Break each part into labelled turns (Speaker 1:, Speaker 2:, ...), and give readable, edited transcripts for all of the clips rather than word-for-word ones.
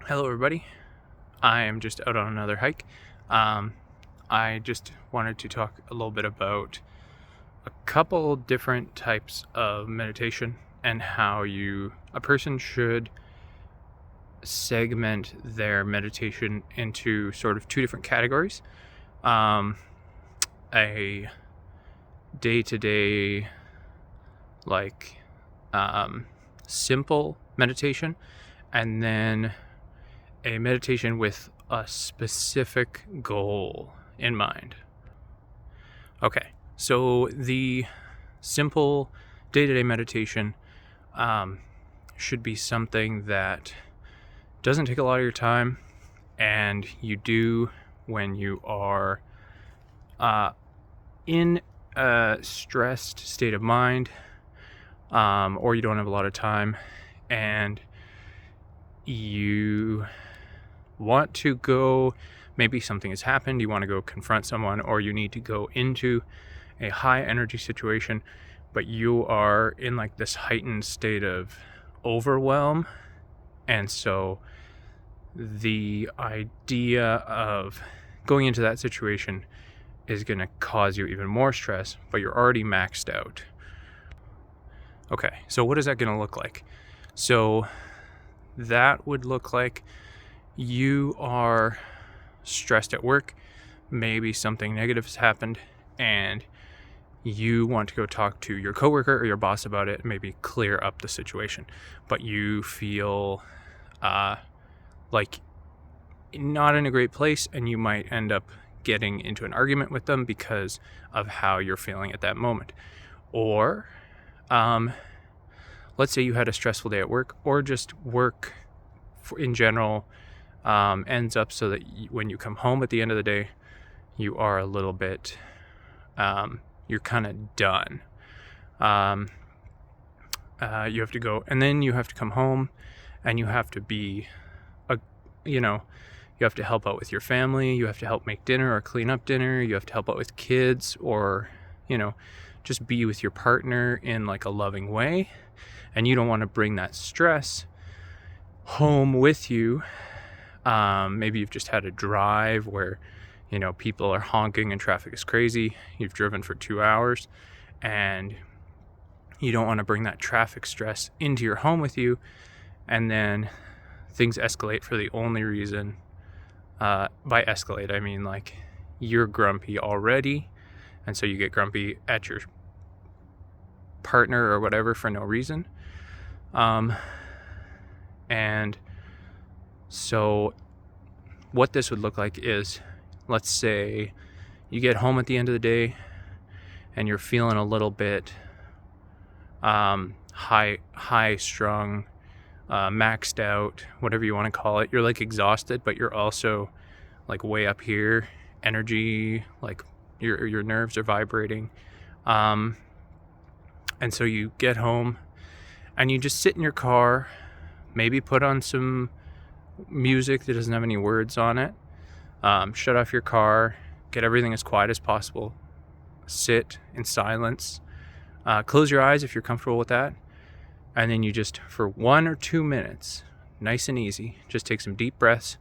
Speaker 1: Hello, everybody. I am just out on another hike. I just wanted to talk a little bit about a couple different types of meditation and how a person should segment their meditation into sort of two different categories. A day-to-day, simple meditation, and then a meditation with a specific goal in mind. Okay, so the simple day-to-day meditation should be something that doesn't take a lot of your time, and you do when you are in a stressed state of mind, or you don't have a lot of time, and you want to go, maybe something has happened, you want to go confront someone, or you need to go into a high energy situation, but you are in like this heightened state of overwhelm. And so the idea of going into that situation is going to cause you even more stress, but you're already maxed out. Okay, so what is that going to look like? So that would look like you are stressed at work, maybe something negative has happened, and you want to go talk to your coworker or your boss about it, maybe clear up the situation, but you feel like not in a great place, and you might end up getting into an argument with them because of how you're feeling at that moment. Or let's say you had a stressful day at work, or just work in general ends up so that when you come home at the end of the day, you are a little bit, you're kind of done. You have to go, and then you have to come home, and you have to be, you have to help out with your family, you have to help make dinner or clean up dinner, you have to help out with kids, or, just be with your partner in like a loving way. And you don't want to bring that stress home with you. Maybe you've just had a drive where, people are honking and traffic is crazy. You've driven for 2 hours, and you don't want to bring that traffic stress into your home with you. And then things escalate for the only reason, by escalate, I mean like you're grumpy already. And so you get grumpy at your partner or whatever for no reason. And so what this would look like is, let's say you get home at the end of the day and you're feeling a little bit high strung, maxed out, whatever you want to call it. You're like exhausted, but you're also like way up here, energy, like your nerves are vibrating. And so you get home and you just sit in your car, maybe put on some music that doesn't have any words on it. Shut off your car, get everything as quiet as possible. Sit in silence. Close your eyes if you're comfortable with that. And then you just, for 1 or 2 minutes, nice and easy, just take some deep breaths,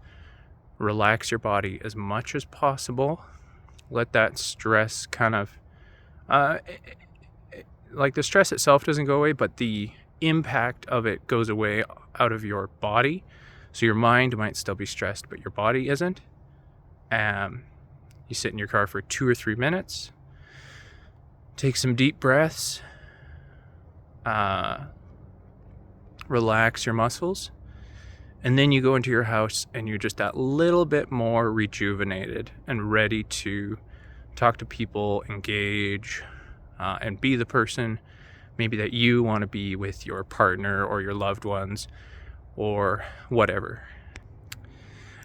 Speaker 1: relax your body as much as possible. Let that stress kind of, like the stress itself doesn't go away, but the impact of it goes away out of your body. So your mind might still be stressed, but your body isn't. You sit in your car for 2 or 3 minutes, take some deep breaths, relax your muscles, and then you go into your house and you're just that little bit more rejuvenated and ready to talk to people, engage, and be the person maybe that you want to be with your partner or your loved ones or whatever.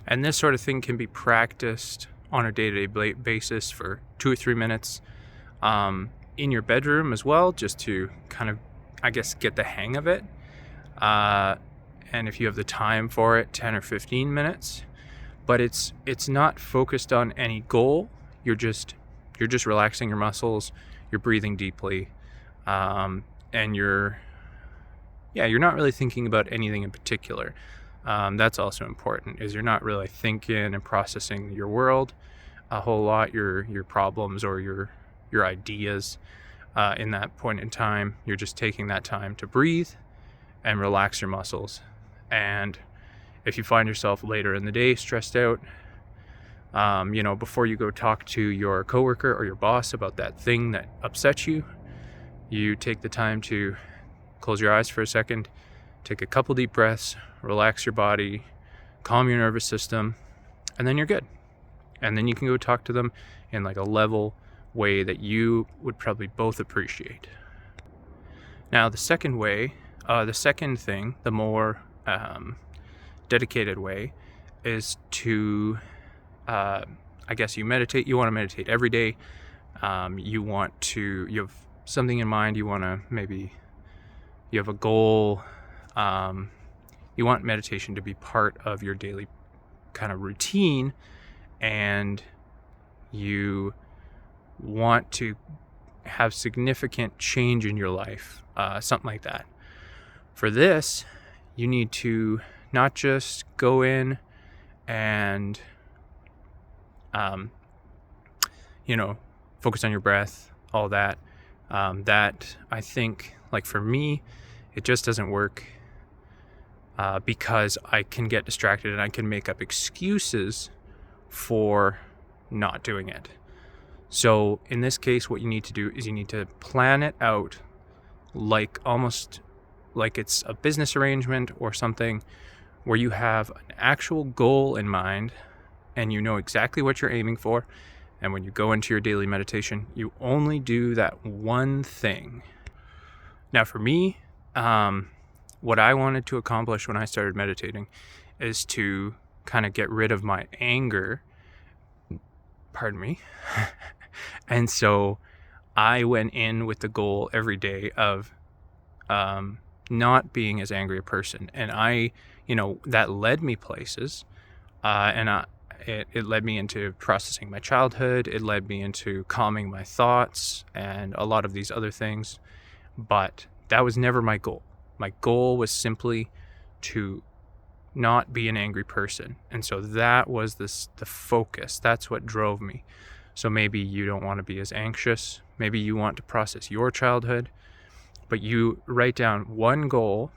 Speaker 1: And this sort of thing can be practiced on a day-to-day basis for 2 or 3 minutes in your bedroom as well, just to kind of, I guess, get the hang of it. And if you have the time for it, 10 or 15 minutes. But it's not focused on any goal. You're just relaxing your muscles, you're breathing deeply, and you're not really thinking about anything in particular. That's also important, is you're not really thinking and processing your world a whole lot, your problems or your ideas in that point in time. You're just taking that time to breathe and relax your muscles. And if you find yourself later in the day stressed out, before you go talk to your coworker or your boss about that thing that upsets you, you take the time to close your eyes for a second, take a couple deep breaths, relax your body, calm your nervous system, and then you're good. And then you can go talk to them in like a level way that you would probably both appreciate. Now, the second thing, the more dedicated way, is to, I guess you meditate. You want to meditate every day. You have something in mind. You have a goal. You want meditation to be part of your daily kind of routine, and you want to have significant change in your life, something like that. For this, you need to not just go in and, focus on your breath, all that. That, I think, like for me, it just doesn't work because I can get distracted and I can make up excuses for not doing it. So in this case, what you need to do is you need to plan it out almost like it's a business arrangement or something, where you have an actual goal in mind and you know exactly what you're aiming for. And when you go into your daily meditation, you only do that one thing. Now for me, what I wanted to accomplish when I started meditating is to kind of get rid of my anger. Pardon me. And so I went in with the goal every day of not being as angry a person. And that led me places. It led me into processing my childhood. It led me into calming my thoughts and a lot of these other things. But that was never my goal. My goal was simply to not be an angry person. And so that was the focus. That's what drove me. So maybe you don't want to be as anxious. Maybe you want to process your childhood. But you write down one goal.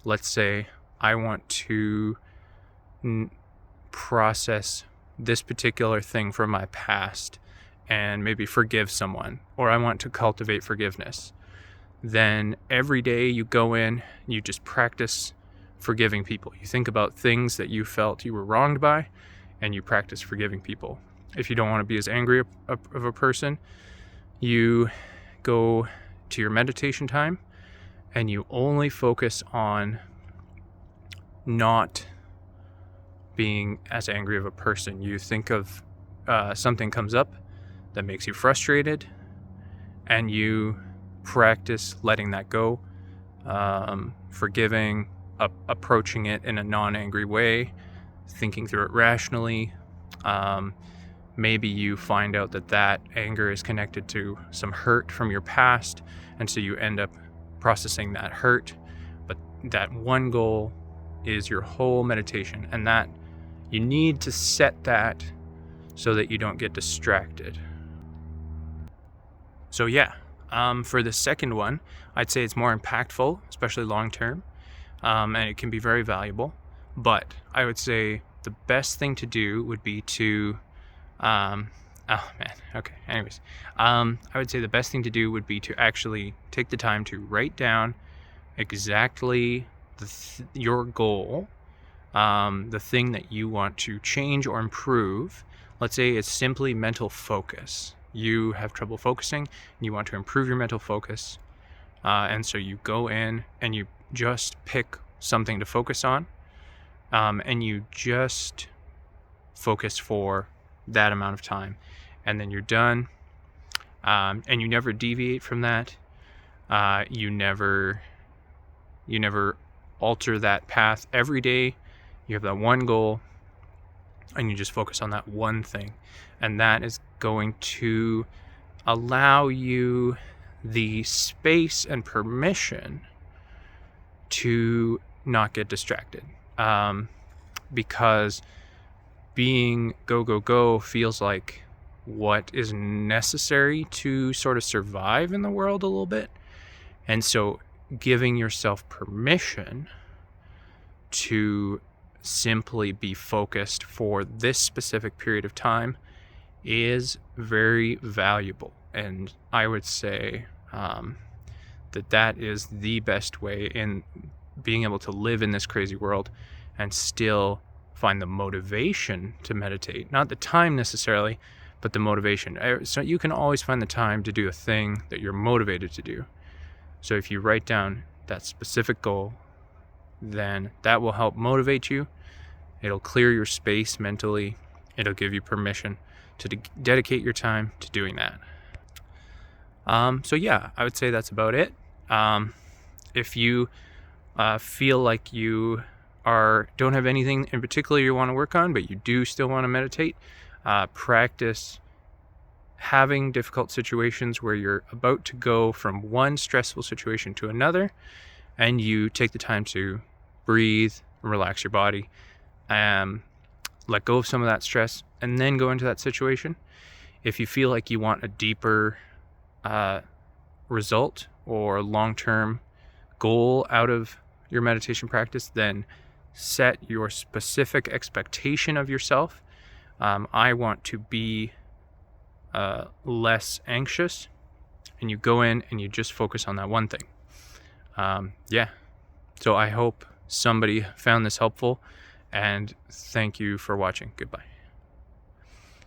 Speaker 1: Let's say I want to process this particular thing from my past and maybe forgive someone, or I want to cultivate forgiveness. Then every day you go in, you just practice forgiving people. You think about things that you felt you were wronged by, and you practice forgiving people. If you don't want to be as angry of a person, you go to your meditation time and you only focus on not being as angry of a person. You think of something comes up that makes you frustrated, and you practice letting that go, forgiving, approaching it in a non-angry way, thinking through it rationally. Maybe you find out that anger is connected to some hurt from your past, and so you end up processing that hurt. But that one goal is your whole meditation, and that you need to set that so that you don't get distracted. So for the second one, I'd say it's more impactful, especially long term, and it can be very valuable. But I would say the best thing to do would be to I would say the best thing to do would be to actually take the time to write down exactly your goal, the thing that you want to change or improve. Let's say it's simply mental focus. You have trouble focusing and you want to improve your mental focus. And so you go in and you just pick something to focus on, and you just focus for that amount of time, and then you're done. And you never deviate from that. You never alter that path. Every day you have that one goal and you just focus on that one thing, and that is going to allow you the space and permission to not get distracted. because being go, go, go feels like what is necessary to sort of survive in the world a little bit. And so giving yourself permission to simply be focused for this specific period of time is very valuable. And I would say that is the best way in being able to live in this crazy world and still find the motivation to meditate. Not the time necessarily, but the motivation. So you can always find the time to do a thing that you're motivated to do. So if you write down that specific goal, then that will help motivate you. It'll clear your space mentally. It'll give you permission to dedicate your time to doing that. So yeah, I would say that's about it. If you feel like you don't have anything in particular you want to work on, but you do still want to meditate, practice having difficult situations where you're about to go from one stressful situation to another, and you take the time to breathe, relax your body, let go of some of that stress, and then go into that situation. If you feel like you want a deeper result or long-term goal out of your meditation practice, then set your specific expectation of yourself. I want to be less anxious, and you go in and you just focus on that one thing. So I hope somebody found this helpful, and thank you for watching. Goodbye.